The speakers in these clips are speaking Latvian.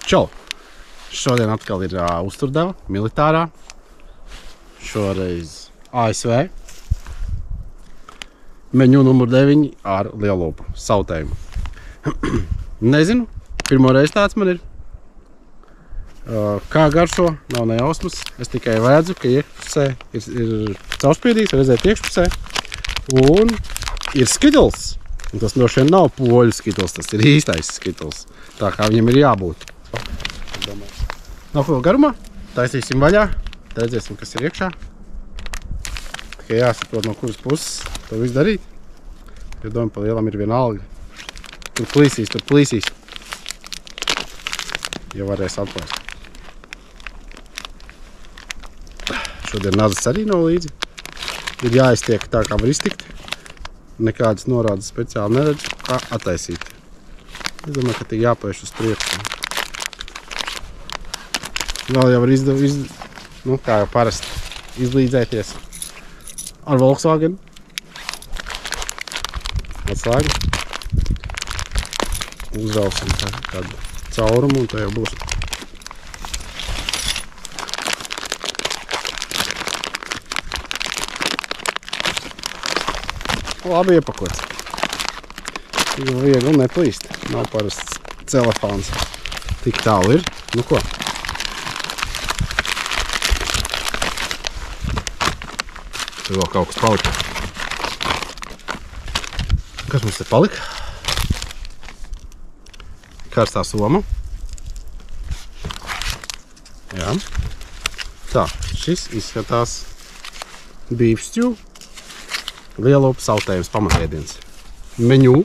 Čau! Šodien atkal ir uzturdeva, militārā. Šoreiz ASV. Meņu numur 9 ar lielopu sautējumu. Nezinu, pirmo reizi tāds man ir. Kā garšo, nav nejausmas. Es tikai redzu, ka iekšpusē ir caurspīdīgs, redzēt iekšpusē. Un ir skitls. Un tas droši vien nav poļu skitls, tas ir īstais skitls. Tā kā viņam ir jābūt. Nav vēl garumā. Taisīsim vaļā. Redzēsim, kas ir iekšā. Tikai jāsaprot, no kuras puses to visu darīt. Es domāju, pa lielam ir viena alga. Tur plīsīs. Ja varēs atklāt. Šodien nazas arī nav līdzi. Ir jāiztiek tā, kā var iztikt. Nekādas norādes speciāli neredzu, kā attaisīt. Es domāju, ka tik jāpaiš uz priekšu. Vēl jau var kā jau parasti, izlīdzēties ar Volkswagen. Atslēgu. Uzrausim tādu caurumu un tā jau būs. Labi iepakots. Tik viegli neplīst. Nav parasts celofāns. Tik tālu ir. Nu ko? Tur vēl kaut kas palika. Kas mums te palika? Karstā soma. Jā. Tā, šis izskatās beef stew. Lielopu sautējums pamatēdiens. Meņu.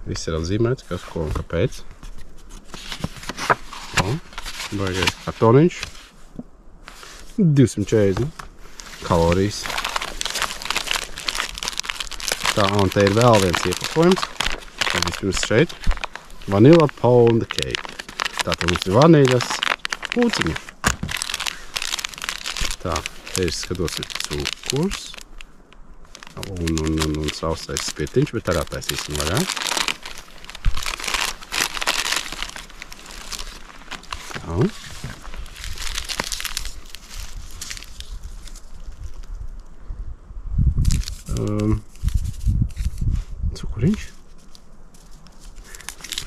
Viss ir atzīmēts, kas, ko un kāpēc. Baigais kartoniņš. 240 kalorijas. Tā, un te ir vēl viens iepakojums. Tad vispirms šeit. Vanilla pound cake. Tātad mums ir vaniļas pūciņa. Tā, te ir skatos ir cukurs. Un sausais spirtiņš, bet arī attaisīsim vaļā. Tā. Cukuriņš.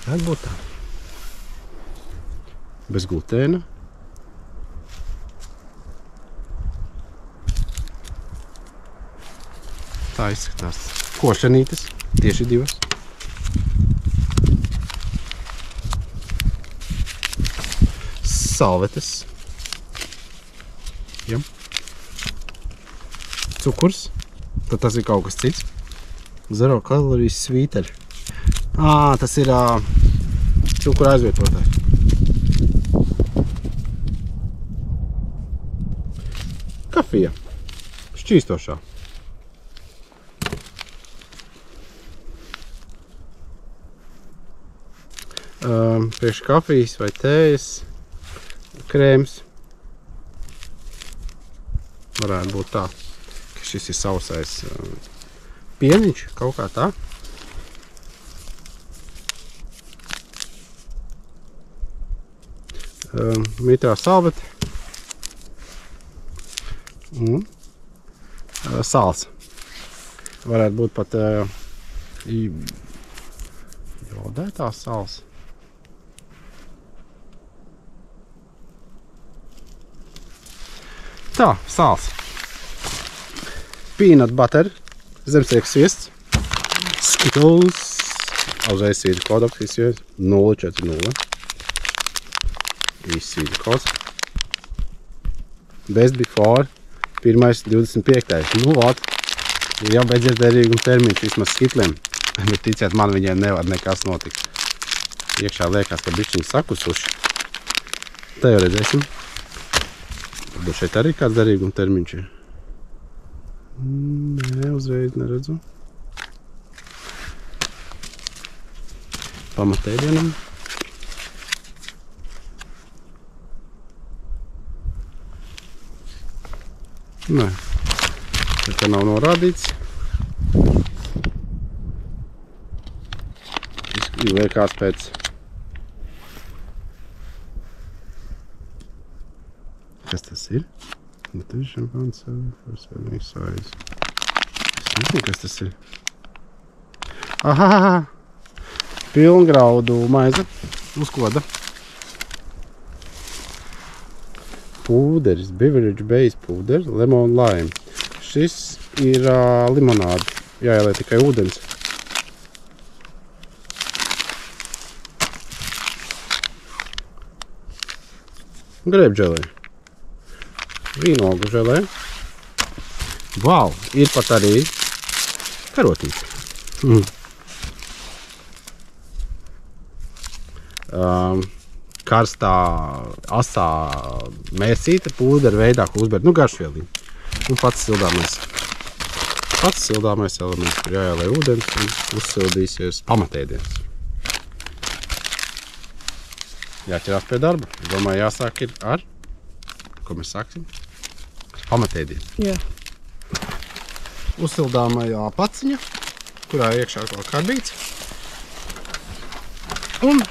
Varētu būt tā. Bez glutēna. Tā izskatās. Košanītes. Tieši 2. Salvetes. Ja. Cukurs. Tad tas ir kaut kas cits. 0 kalorijas svīteri. Tas ir cukura aizvietotājs. Kafija. Šķīstošā. Priekš kafijas vai tējas krēms. Varētu būt tā, ka šis ir sausais pieniņš, kaut kā tā. Mitrā salvete un sāls. Varētu būt pat jodētās sāls. Tā, sāls. Peanut butter, zemsrieks sviests, Skittles, uzreiz sīdu kodoks izsvies, 040. Izsīdu kods. Best before, 1.25. Nu, vāt, ir jau beidzies derīguma termiņš vismaz skitliem, bet ticiet man, viņiem nevar nekas notikt. Iekšā liekas, ka bišķiņi sakusuši. Tā jau redzēsim. Varbūt šeit arī kāds derīguma termiņš ir. Nē, uzreiz neredzu. Pamatēdienam. Nē, te nav norādīts. Liekas pēc Kas tas ir? Šampāns size. Es nezinu, kas tas ir. Aha! Pilngraudu maize uz koda. Pūderis, beverage base pūderis, lemon lime. Šis ir limonāde. Jāielē tikai ūdens. Grēbu želē. Vīnogu želē. Vau, ir pat arī karotīte. Karstā, asā mēsīte pūdera veidā, ko uzbērt, garšvielīgi. Un pats sildāmais elements, kur jāielē ūdens un uzsildīsies pamatēdiens. Jāķerās pie darba. Es domāju, jāsāk ir ar, ko mēs sāksim? Pamatēdiens. Jā. Uzsildāmajā paciņa, kurā iekšā kaut karbīts. Un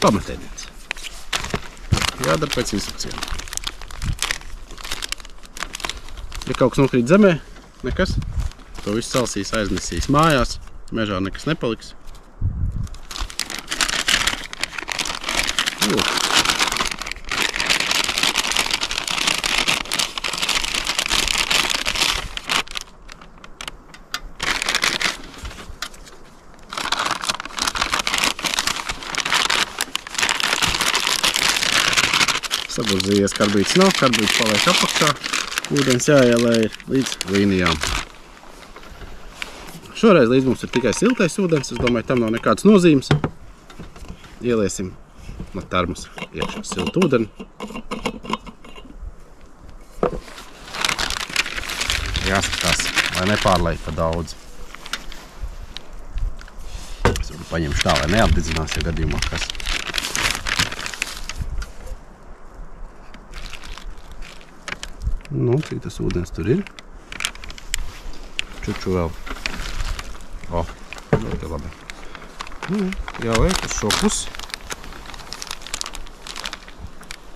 pamatēdiens. Jādara pēc instrukcijām. Ja kaut kas nokrīt zemē, nekas. To visu salsīs, aiznesīs mājās. Mežā nekas nepaliks. Lūk. Saburzījies karbīts nav, karbīts paliek apakšā. Ūdens jāielēj līdz līnijām. Šoreiz līdz mums ir tikai siltais ūdens, es domāju, tam nav nekādas nozīmes. Ieliesim no termos iekšā siltu ūdeni. Jāskatās, lai nepārlej pa daudz. Es varbūt paņemšu tā, lai neapdedzinās, ja gadījumā kas. Nu, cik tas ūdens tur ir. Čuču vēl. O, ļoti labi. Jāliek uz šo pusi.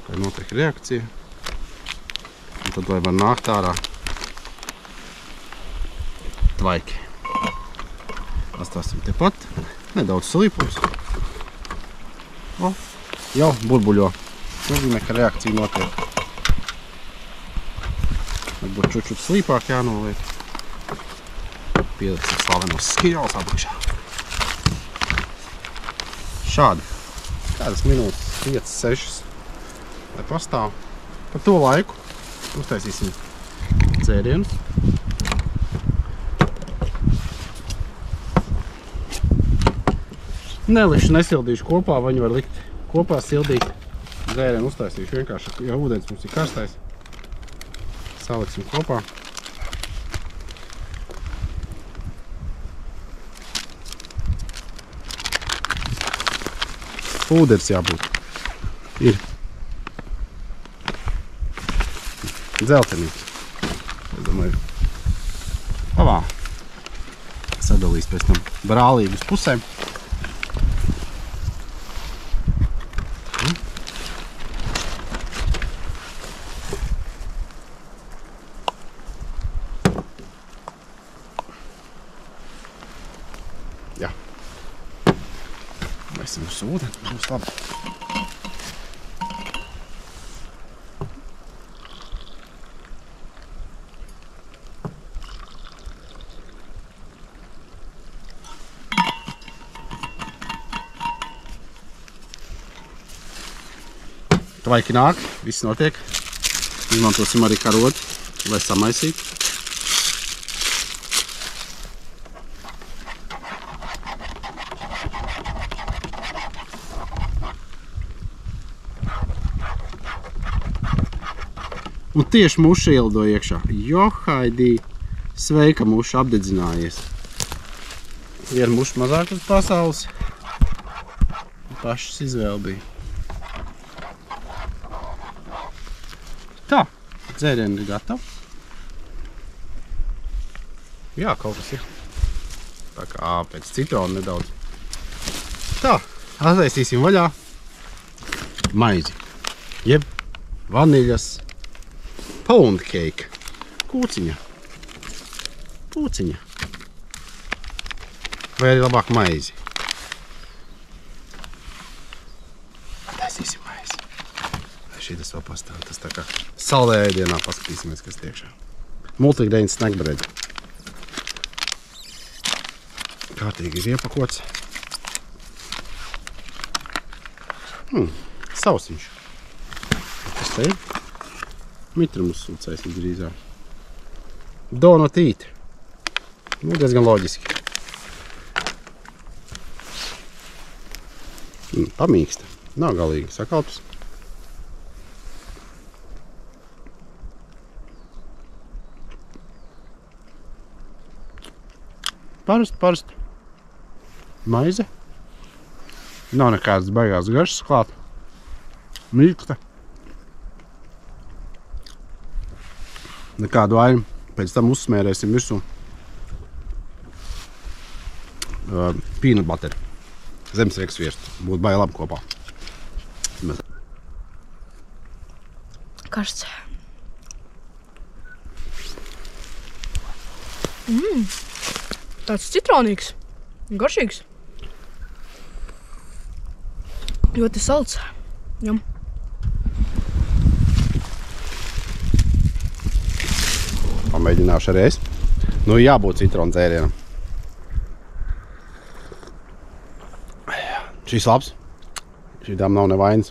Tā notiek reakcija. Un tad lai var nākt ārā tvaiki. Atstāsim tepat. Nedaudz slīpums. O, jau burbuļo. Nozīmē, ka reakcija notiek. Varbūt čučut slīpāk jānoliek. Pieliksim slavenos skiļos apakšā. Šādi. Kādas minūtes, 5-6, lai pastāv. Par to laiku uztaisīsim dzērienus. Nelišu, nesildīšu kopā, vai viņu var likt kopā sildīt. Dzērienu uztaisīšu vienkārši, ja ūdens mums ir karstais. Saliksim kopā. Pūderis jābūt. Ir. Dzeltenīts. Es domāju. Pavā. Sadalīs pēc tam brālīgi uz pusēm. Jā. Mēs uz ūdeni, būs labi. Tvaiki nāk, viss notiek. Izmantosim arī karotu, lai samaisītu. Un tieši muša ielido iekšā. Johaidī, sveika muša, apdedzinājies. Viena muša mazāk uz pasaules. Pašas izvēle bija. Tā, dzērieni ir gatavi. Jā, kaut kas ir. Tā kā pēc citrona nedaudz. Tā, attaisīsim vaļā maizi. Jeb vaniļas pound cake. Kūciņa. Kūciņa. Vai arī labāk maizi. Taisīsim maizi. Vai šitas vēl pastāv. Tas tā kā saldējā ēdienā paskatīsimies, kas tiekšā. Multigrains snack bread. Kārtīgi ir iepakots. Sausiņš. Tas te ir? Mitrumus sūcais drīzāk. Donotīti. Diezgan loģiski. Pamīksta. Nav galīgi sakalps. Parasti. Maize. Nav nekādas baigās garšas klāt. Mīksta. Nekādu ainu. Pēc tam uzsmērēsim virsū peanut butter. Zemsrieks svierstu. Būtu baigi labi kopā. Karsts. Tāds citronīgs. Garšīgs. Ļoti salds. Jum. Pamēģināšu arī es. Nu, jābūt citronu dzērienam. Šis labs. Šitām nav nevainas.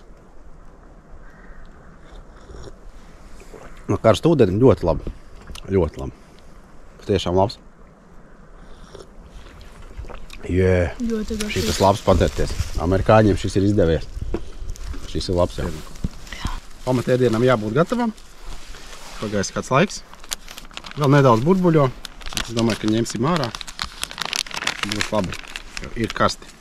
No karsta ūdeni ļoti labi. Ļoti labi. Tiešām labs. Jē. Ļoti garšīgs. Šitas labs patērties. Amerikāņiem šis ir izdevies. Šis ir labs, jā. Pamatēdienam jābūt gatavam. Pagājis kāds laiks. Vēl nedaudz burbuļo. Es domāju, ka ņemsim ārā. Būs labi. Jo ir karsti.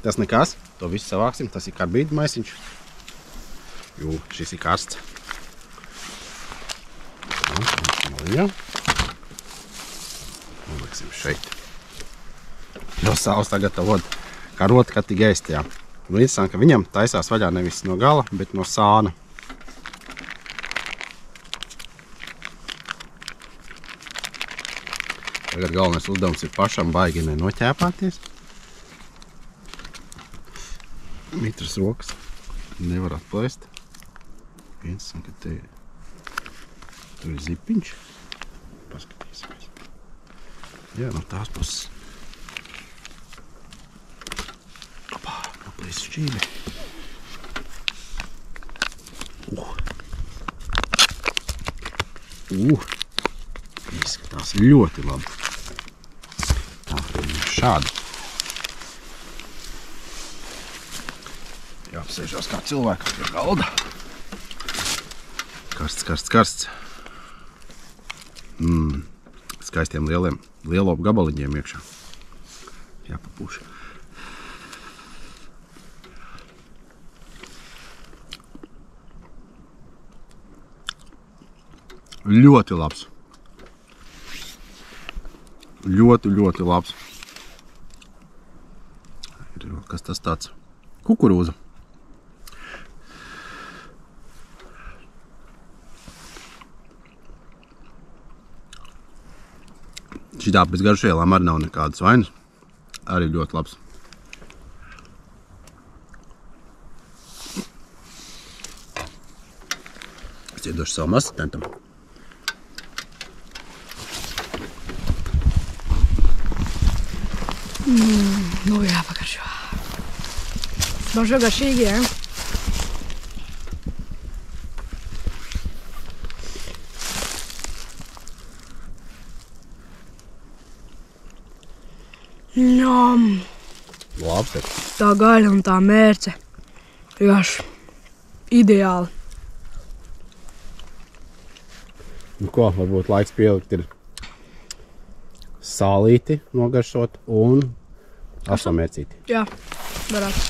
Tas nekas. To visu savāksim. Tas ir karbīdu maisiņš. Jū, šis ir karsts. Noliksim šeit. Jau saus tagad karot, kad tik ēst, jā. Un interesanti, ka viņam taisās vaļā nevis no gala, bet no sāna. Tagad galvenais uzdevums ir pašam baigi nenoķēpāties. Mitras rokas nevar atplēst. Interesanti, ka tur ir zipiņš. Paskatīsimies. Jā, no tās puses. Opā, noplīst šķīvi. Izskatās ļoti labi. Tā, šādi. Jāapsēžās kā cilvēkam pie galda. Karsts. Skaistiem lielopu gabaliņiem iekšā. Jāpapūš. Ļoti labs. Ļoti labs. Ir vēl kas tas tāds? Kukurūza. Šitā pēc garšvielām arī nav nekādas vainas. Arī ļoti labs. Es iedošu savam asistentam. Nu jā, pagaršo. Bažo garšīgi, jā. Njām. Labs ir. Tā gaļa un tā mērce. Vienkārši ideāli. Nu ko, varbūt laiks pielikt ir sālīti nogaršot un aslamērcīti. Jā, varētu.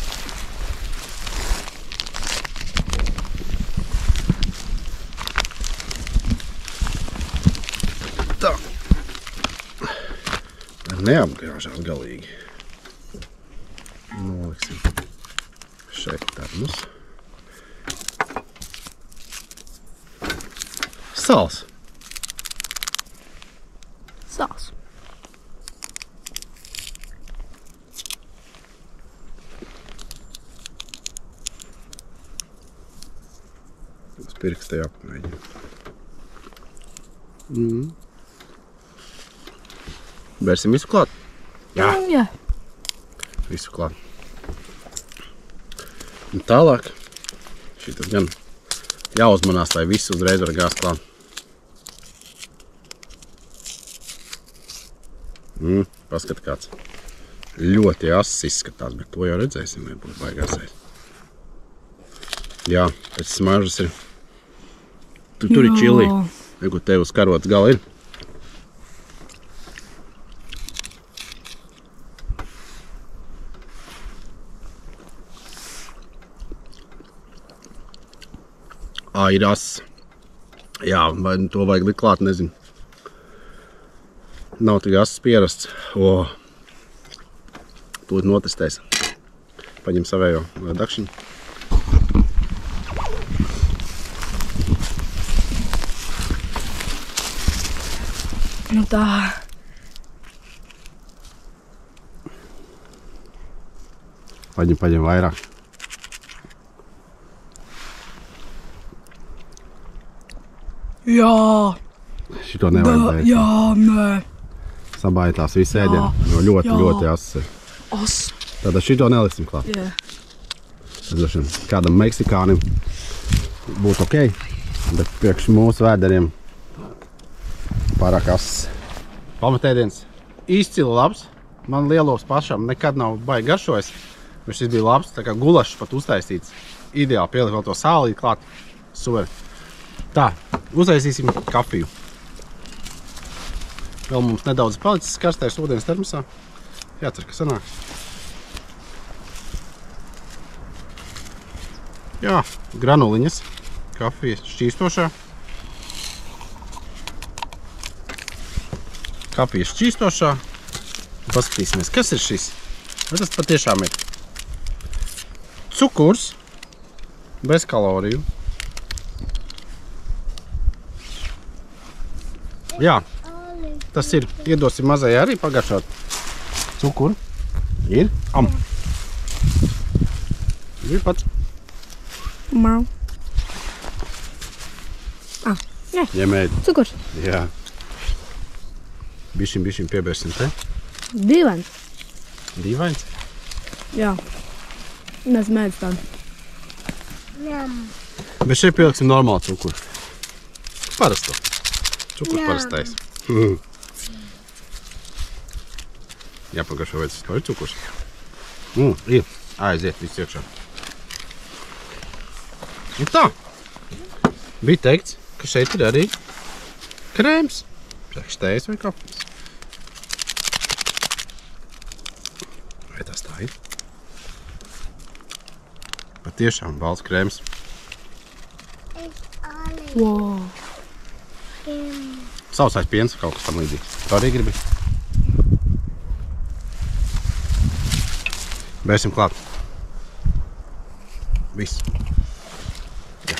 Tā. Neapgrāžās galīgi. Noliksim šeit termos. Sāls. Sāls. Uz pirksta jāpamēģina. Bērsim visu klāt? Jā. Jā. Visu klāt. Un tālāk. Šitas gan jāuzmanās, lai visu uzreiz var gāzt klāt. Paskat kāds. Ļoti ass izskatās, bet to jau redzēsim, vai būs baigāsais. Jā, pēc smaržas ir. Tur ir čili. Kur tev uz karotas gala ir. Ir ass. Jā, vai to vajag likt klāt, nezinu. Nav tik ass pierasts. Tūlīt notestēs. Paņem savējo dakšiņu. Nu tā. Paņem vairāk. Jā. Šito nevajag. Jā, nē. Sabājotās visu ēdienu, jo ļoti ass ir. As. Tātad šito neliksim klāt. Jā. Kādam meksikānim būtu ok, bet priekš mūsu vēderiem pārāk ass. Pamatēdiens izcili labs. Man lielos pašam nekad nav baigi garšojis. Šis bija labs, tā kā gulašs pat uztaisīts. Ideāli pielikt vēl to sālīt klāt. Super. Tā, uztaisīsim kafiju. Vēl mums nedaudz palicis karstais ūdens termosā. Jācer, ka sanāks. Jā, granuliņas. Kafijas šķīstošā. Kafijas šķīstošā. Paskatīsimies, kas ir šis. Vai tas patiešām ir cukurs bez kaloriju. Jā, tas ir. Iedosim mazai arī pagaršot cukuru. Ir. Ir pats. Mau. Jā. Ņemēd. Cukurs. Jā. Bišķiņ piebērsim te. Dīvains. Dīvains? Jā. Mēs mēdz tādu. Bet šeit pieliksim normālu cukuru. Parasto. Cukurs parastais. Jāpagaršo, vai tas ir cukurs. Ir. Aiziet viss iekšā. Un tā. Bija teikts, ka šeit ir arī krēms. Priekštējas vai kafijas. Vai tas tā ir? Patiešām balts krēms. Wow. Sausais piens, kaut kas tam līdzīgs. Tu arī gribi? Bērsim klāt. Viss. Jā.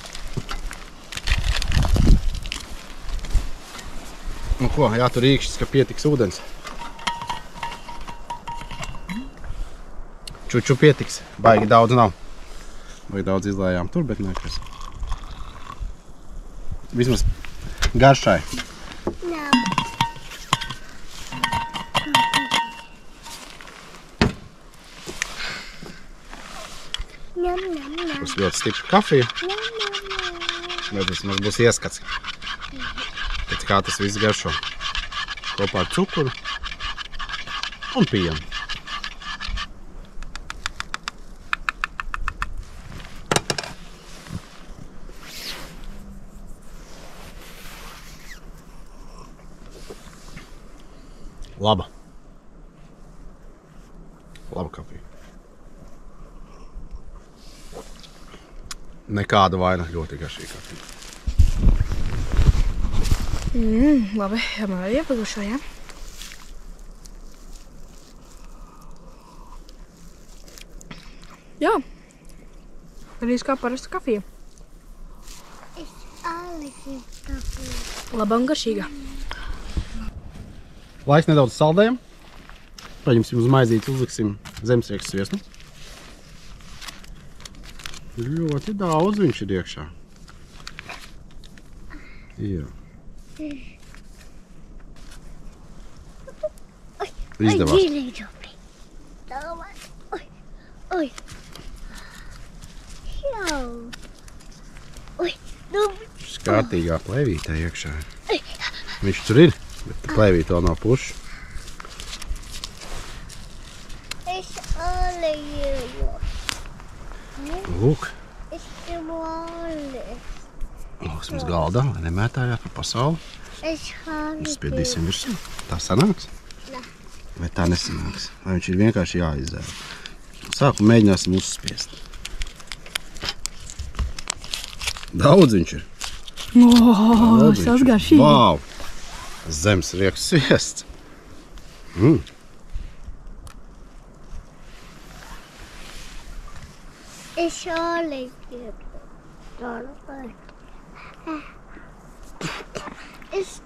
Nu ko, jātur īkšķis, ka pietiks ūdens. Čuču pietiks. Baigi daudz nav. Baigi daudz izlējām tur, bet nekas. Vismaz garšai. Būs ļoti stipra kafija. Bet vismaz būs ieskats. Pēc kā tas viss garšo. Kopā ar cukuru un pienu. Laba. Laba kafija. Nekāda vaina, ļoti garšīga kafija. Labi, man arī iepagušo, jā? Jā, Arī kā parasta kafija. Es arī gribu kafiju. Laba un garšīga. Laiks nedaudz saldējam. Paņemsim uz maizītes, uzliksim zemesriekstu sviesnu. Ļoti daudz viņš ir iekšā. Jā. Izdevās. Oi. Jau. Oi. Šis kārtīgā plēvītē iekšā. Viņš tur ir, bet plēvīte vēl nav puša. Es arī gribu. Lūk. Es gribu arī. Lūks mums galdā, lai nemētājās pa pasauli. Es arī Spiedīsim virsū. Tā sanāks? Jā. Vai tā nesanāks? Vai viņš ir vienkārši jāizdēra? Sākumā mēģināsim uzspiest. Daudz viņš ir. Šās garšīgi. Vau! Zemesriekstu sviests. Es arī gribu. Es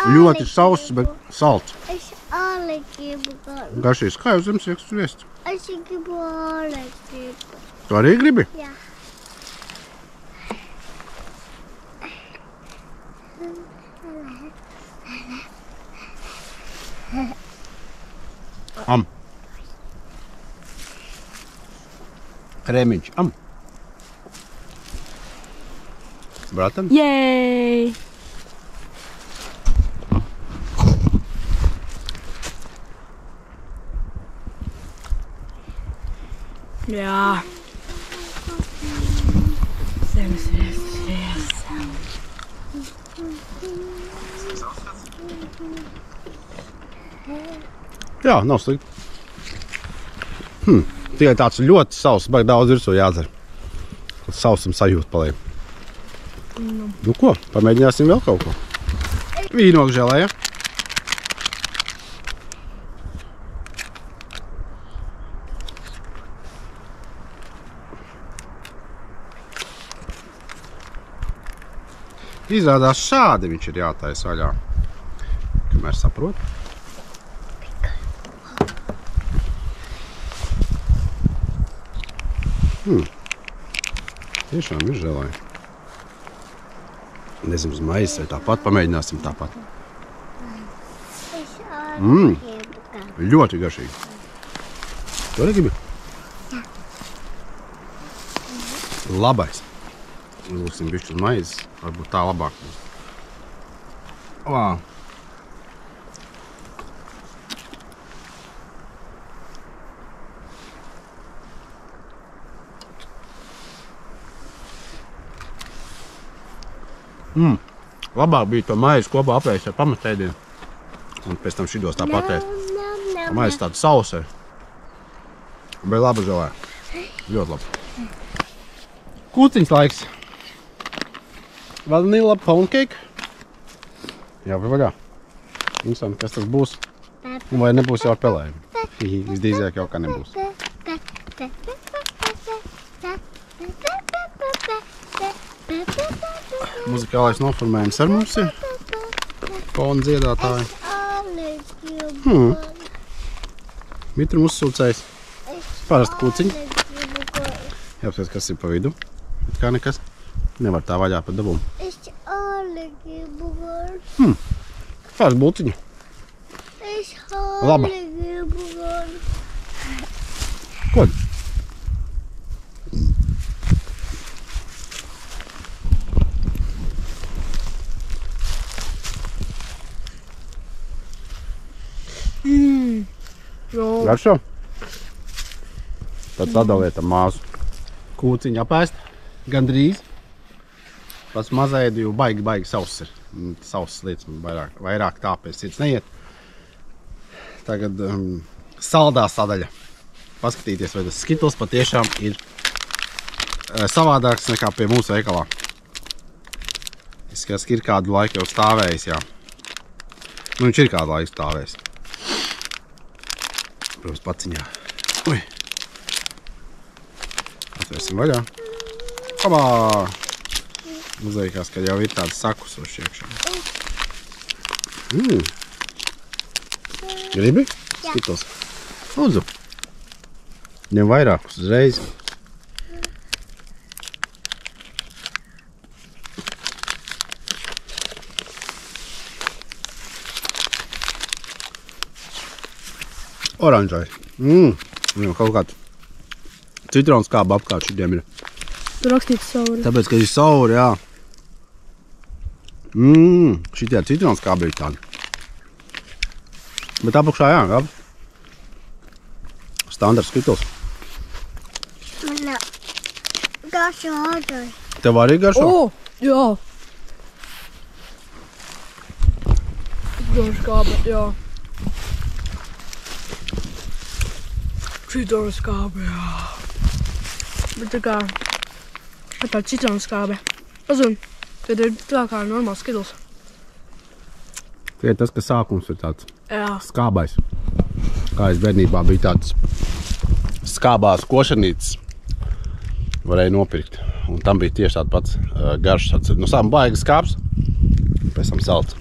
Ļoti sauss, bet salds. Es arī gribu. Garšīgs. Kā jau zemesriekstu sviests? Es gribu arī gribu. Tu arī gribi? Jā. Kremiņš. Bratam? Jej! Jā. Zemesriekstu sviests. Jā, nav slikti. Tikai tāds ļoti sauss, baigi daudz virsū jādzer. Sausam sajūta paliek. Nu ko, pamēģināsim vēl kaut ko. Vīnogu želēja. Izrādās šādi viņš ir jātaisa vaļā. Kamēr saprot. Tiešām ir želēja. Nezinu, uz maizes vai tāpat, pamēģināsim tāpat. Es arī gribu. Ļoti garšīgi. Tu arī gribi? Jā. Labais. Lūksim bišķi uz maizes, varbūt tā labāk būs. Vā. Labāk bija to maizi kopā apēst ar pamatēdienu. Un pēc tam šitos tā patēst. Maizi tāda sausa ir. Bet laba želē. Ļoti labi. Kūciņas laiks. Vanilla pound cake. Jā, vaļā. Interesanti, kas tas būs. Un vai nebūs jau ar pelējumu. Visdrīzāk jau kā nebūs. Muzikālais noformējums ar mums ir. Fona dziedātāji. Mitru uzsūcējs. Parasta kūciņa. Jāapskatās, kas ir pa vidu. Bet kā nekas. Nevar tā vaļā pa dabumu. Es arī gribu. Pāris bulciņa. Es Laba. arī gribu. Ko? Garšo? Tad sadaliet ar māsu. Kūciņu apēst. Gandrīz. Pats mazēdi jau baigi sauss ir. Sauss lietas vairāk tāpēc cits neiet. Tagad saldā sadaļa. Paskatīties, vai tas Skittles patiešām ir savādāks nekā pie mūsu veikalā. Izskatās, ka ir kādu laiku jau stāvējis, jā. Nu, viņš ir kādu laiku stāvējis. Protams, paciņā. Ui. Atvērsim vaļā. Pabā! Uzliekās, ka jau ir tāds sakusoši iekšā. Gribi? Skittles. Lūdzu. Ņem vairākus uzreiz. Oranžais. Viņam kaut kāds citrons kāba apkārt šitiem ir. Tur rakstīts sauri. Tāpēc, ka ir sauri, jā. Šitie citrons kāba ir tādi. Bet apakšā jā, kāba. Standarts Skittles. Man garšo oranžai. Tev arī garšo? Jā. Citrons kāba, jā. Citrons kāba, jā. Bet tā kā citrons kāba. Pazun, tad ir tā kā normāls Skittles. Tie ir tas, ka sākums ir tāds Jā. skābais. Kā es bērnībā bija tāds skābās košanītes. Varēja nopirkt. Un tam bija tieši tāds pats garš. No sākuma baigi skābs, pēc tam salds.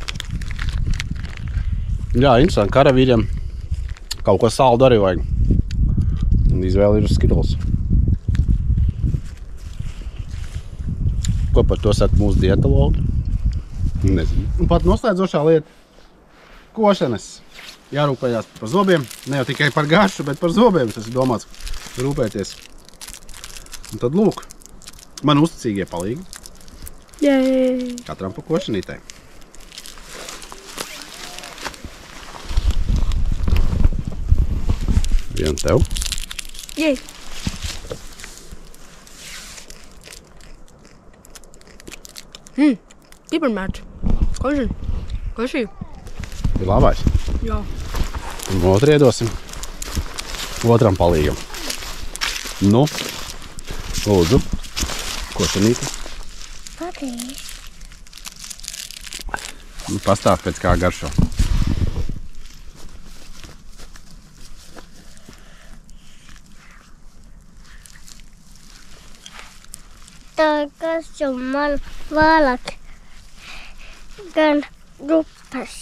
Jā, interesanti. Karavīriem kaut ko saldu arī vajag. Un izvēle ir uz Skittles. Ko par to saka mūsu dietologi? Nezinu. Un pat noslēdzošā lieta – košanas. Jārūpējās par zobiem. Ne jau tikai par garšu, bet par zobiem. Tas ir domāts rūpēties. Un tad lūk, man uzticīgie palīgi. Jei. Katram pa košanītei. Vien tev. Jei. Piparmērķi. Košī. Ir labais. Jā. Un otru iedosim otram palīgam. Nu, lūdzu, košanīte. Patīk. Nu, pastāst pēc kā garšo. Tā garšo man vēlāk gan grupas.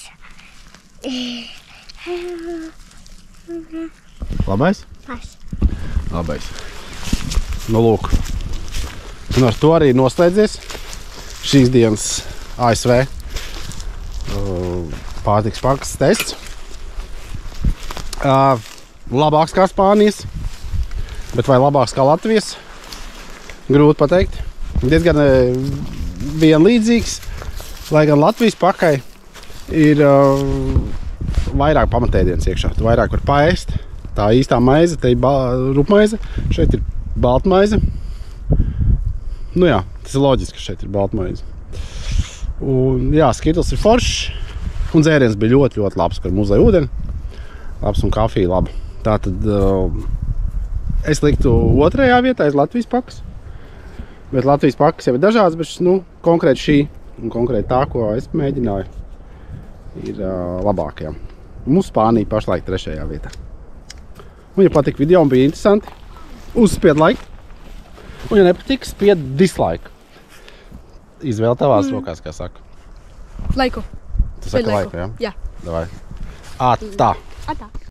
Labais? Pas. Labais. Nu, lūk. Un ar to arī noslēdzies šīs dienas ASV pārtiks pakas tests. Labāks kā Spānijas, bet vai labāks kā Latvijas? Grūti pateikt. Diezgan vienlīdzīgs, lai gan Latvijas pakai ir vairāk pamatēdienas iekšā. Tu vairāk var paēst. Tā īstā maize, te ir rupmaize, šeit ir baltmaize. Nu jā, tas ir loģiski, ka šeit ir baltmaize. Un jā, Skittles ir foršs. Un dzēriens bija ļoti, ļoti labs, kur muzēja ūdeni. Labs un kafija laba. Tātad es liktu otrajā vietā aiz Latvijas pakas. Bet Latvijas pakas jau ir dažādas, bet konkrēti šī un konkrēti tā, ko es mēģināju, ir labākajā. Mums Spānija pašlaik 3. vietā. Un, ja patika video un bija interesanti, uzspied like. Un, ja nepatika, spied dislike. Izvēle tavās rokās, kā saka. Laiku. Tu saka laiku, jā? Jā. Davai. Atā. Atā.